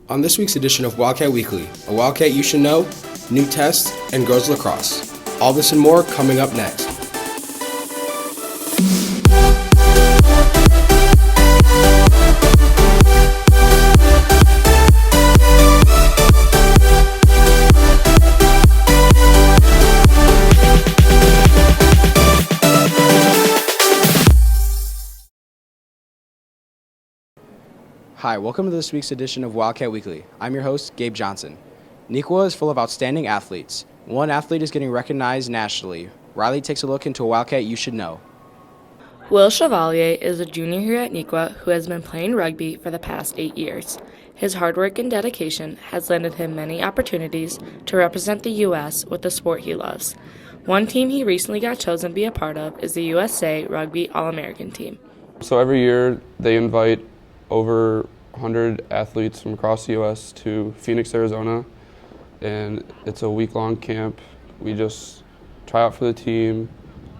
On this week's edition of Wildcat Weekly, a Wildcat you should know, new tests, and girls lacrosse. All this and more coming up next. Hi, welcome to this week's edition of Wildcat Weekly. I'm your host, Gabe Johnson. Nequa is full of outstanding athletes. One athlete is getting recognized nationally. Riley takes a look into a Wildcat you should know. Will Chevalier is a junior here at Nequa who has been playing rugby for the past 8 years. His hard work and dedication has landed him many opportunities to represent the U.S. with the sport he loves. One team he recently got chosen to be a part of is the USA Rugby All-American team. So every year they invite over 100 athletes from across the U.S. to Phoenix, Arizona, and it's a week-long camp. We just try out for the team,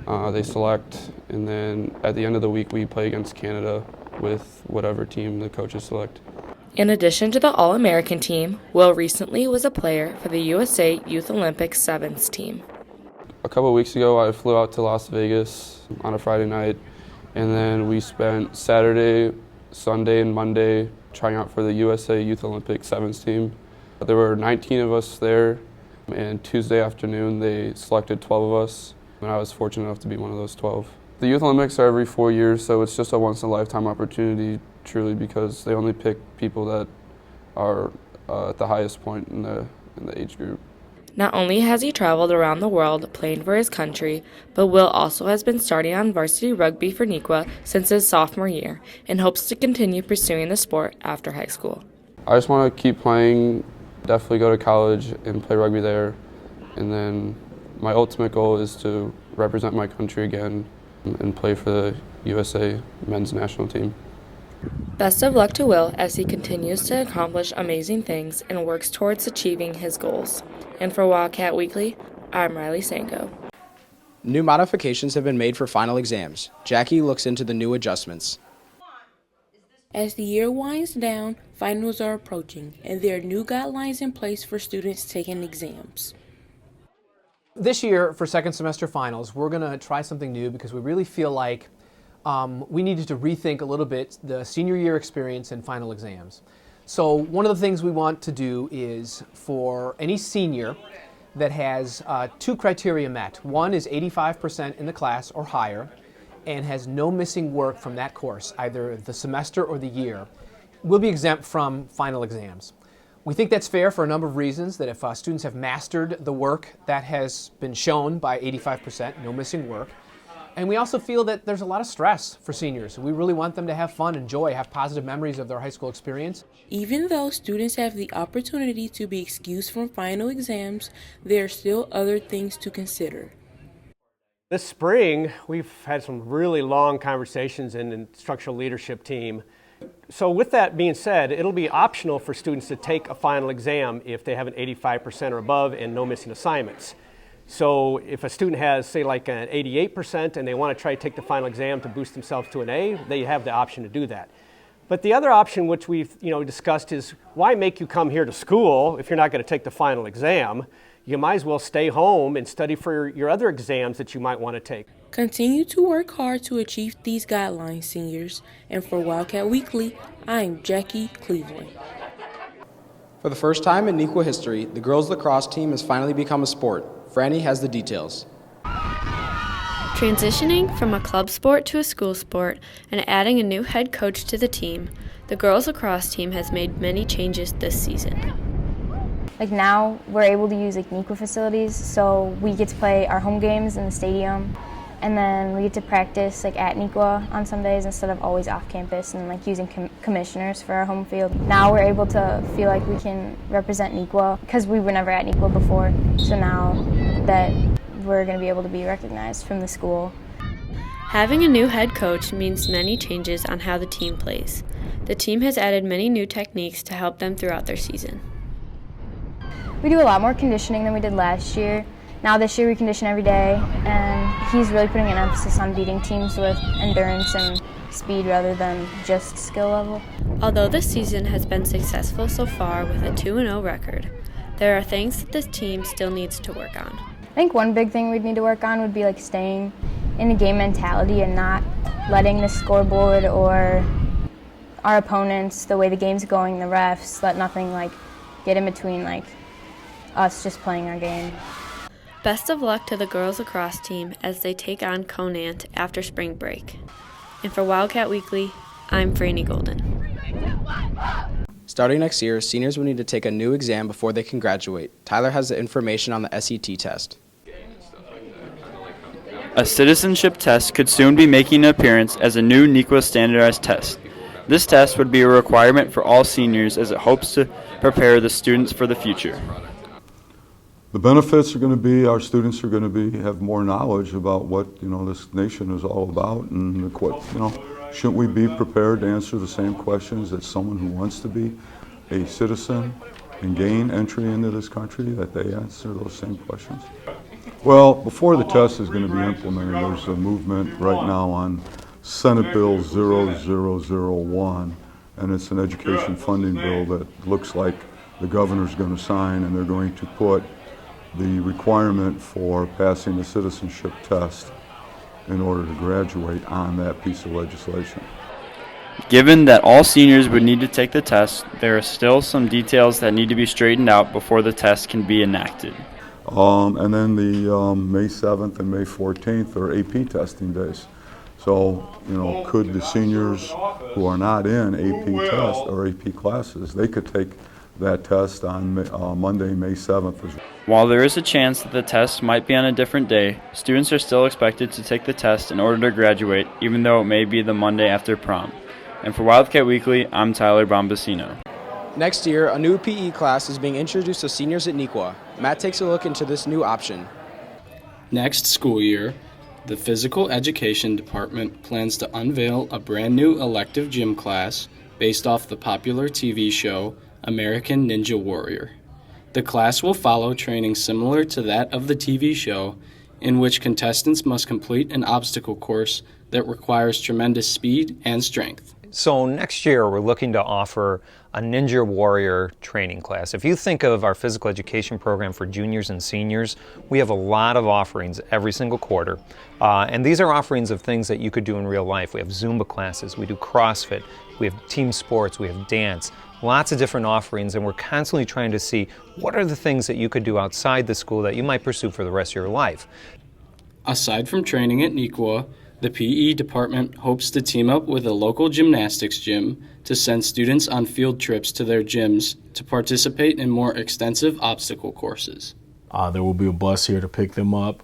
they select, and then at the end of the week we play against Canada with whatever team the coaches select. In addition to the All-American team, Will recently was a player for the USA Youth Olympics Sevens team. A couple of weeks ago I flew out to Las Vegas on a Friday night, and then we spent Saturday, Sunday, and Monday trying out for the USA Youth Olympics Sevens team. There were 19 of us there, and Tuesday afternoon they selected 12 of us, and I was fortunate enough to be one of those 12. The Youth Olympics are every 4 years, so it's just a once-in-a-lifetime opportunity, truly, because they only pick people that are at the highest point in the age group. Not only has he traveled around the world playing for his country, but Will also has been starting on varsity rugby for Nequa since his sophomore year and hopes to continue pursuing the sport after high school. I just want to keep playing, definitely go to college and play rugby there, and then my ultimate goal is to represent my country again and play for the USA men's national team. Best of luck to Will as he continues to accomplish amazing things and works towards achieving his goals. And for Wildcat Weekly, I'm Riley Sanko. New modifications have been made for final exams. Jackie looks into the new adjustments. As the year winds down, finals are approaching, and there are new guidelines in place for students taking exams. This year, for second semester finals, we're going to try something new because we really feel like we needed to rethink a little bit the senior year experience and final exams. So one of the things we want to do is for any senior that has two criteria met. One is 85% in the class or higher and has no missing work from that course, either the semester or the year, will be exempt from final exams. We think that's fair for a number of reasons, that if students have mastered the work that has been shown by 85%, no missing work. And we also feel that there's a lot of stress for seniors. We really want them to have fun, enjoy, have positive memories of their high school experience. Even though students have the opportunity to be excused from final exams, there are still other things to consider. This spring, we've had some really long conversations in the instructional leadership team. So with that being said, it'll be optional for students to take a final exam if they have an 85% or above and no missing assignments. So if a student has, say, like an 88% and they want to try to take the final exam to boost themselves to an A, they have the option to do that. But the other option which we've discussed is, why make you come here to school if you're not going to take the final exam? You might as well stay home and study for your other exams that you might want to take. Continue to work hard to achieve these guidelines, seniors. And for Wildcat Weekly, I'm Jackie Cleveland. For the first time in Nequa history, the girls lacrosse team has finally become a sport. Franny has the details. Transitioning from a club sport to a school sport and adding a new head coach to the team, the girls lacrosse team has made many changes this season. Like now, we're able to use Nequa facilities, so we get to play our home games in the stadium, and then we get to practice at Nequa on some days instead of always off campus and using commissioners for our home field. Now we're able to feel like we can represent Nequa because we were never at Nequa before, so now that we're going to be able to be recognized from the school. Having a new head coach means many changes on how the team plays. The team has added many new techniques to help them throughout their season. We do a lot more conditioning than we did last year. Now this year we condition every day, and he's really putting an emphasis on beating teams with endurance and speed rather than just skill level. Although this season has been successful so far with a 2-0 record, there are things that this team still needs to work on. I think one big thing we'd need to work on would be like staying in a game mentality and not letting the scoreboard or our opponents, the way the game's going, the refs, let nothing like get in between like us just playing our game. Best of luck to the girls lacrosse team as they take on Conant after spring break. And for Wildcat Weekly, I'm Franny Golden. Starting next year, seniors will need to take a new exam before they can graduate. Tyler has the information on the SET test. A citizenship test could soon be making an appearance as a new NEQA standardized test. This test would be a requirement for all seniors as it hopes to prepare the students for the future. The benefits are going to be our students are going to have more knowledge about what this nation is all about, and shouldn't we be prepared to answer the same questions that someone who wants to be a citizen and gain entry into this country, that they answer those same questions? Well, before the test is going to be implemented, there's a movement right now on Senate Bill 0001, and it's an education funding bill that looks like the governor's going to sign, and they're going to put the requirement for passing the citizenship test in order to graduate on that piece of legislation. Given that all seniors would need to take the test, there are still some details that need to be straightened out before the test can be enacted. And then the May 7th and May 14th are AP testing days. So, could the seniors who are not in AP test or AP classes, they could take that test on Monday, May 7th as well. While there is a chance that the test might be on a different day, students are still expected to take the test in order to graduate, even though it may be the Monday after prom. And for Wildcat Weekly, I'm Tyler Bombasino. Next year, a new PE class is being introduced to seniors at NEQA. Matt takes a look into this new option. Next school year, the Physical Education Department plans to unveil a brand new elective gym class based off the popular TV show American Ninja Warrior. The class will follow training similar to that of the TV show, in which contestants must complete an obstacle course that requires tremendous speed and strength. So next year we're looking to offer a Ninja Warrior training class. If you think of our physical education program for juniors and seniors, we have a lot of offerings every single quarter. And these are offerings of things that you could do in real life. We have Zumba classes, we do CrossFit, we have team sports, we have dance, lots of different offerings, and we're constantly trying to see what are the things that you could do outside the school that you might pursue for the rest of your life. Aside from training at NEQA, the PE department hopes to team up with a local gymnastics gym to send students on field trips to their gyms to participate in more extensive obstacle courses. There will be a bus here to pick them up.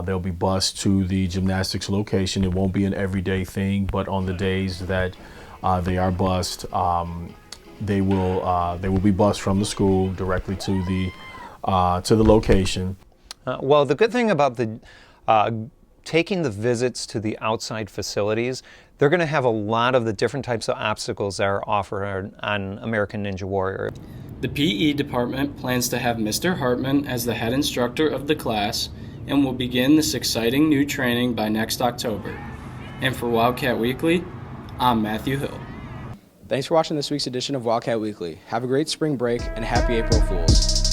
They'll be bused to the gymnastics location. It won't be an everyday thing, but on the days that they are bused, they will be bused from the school directly to the location. Well, the good thing about the taking the visits to the outside facilities, they're going to have a lot of the different types of obstacles that are offered on American Ninja Warrior. The PE department plans to have Mr. Hartman as the head instructor of the class and will begin this exciting new training by next October. And for Wildcat Weekly, I'm Matthew Hill. Thanks for watching this week's edition of Wildcat Weekly. Have a great spring break and happy April Fools.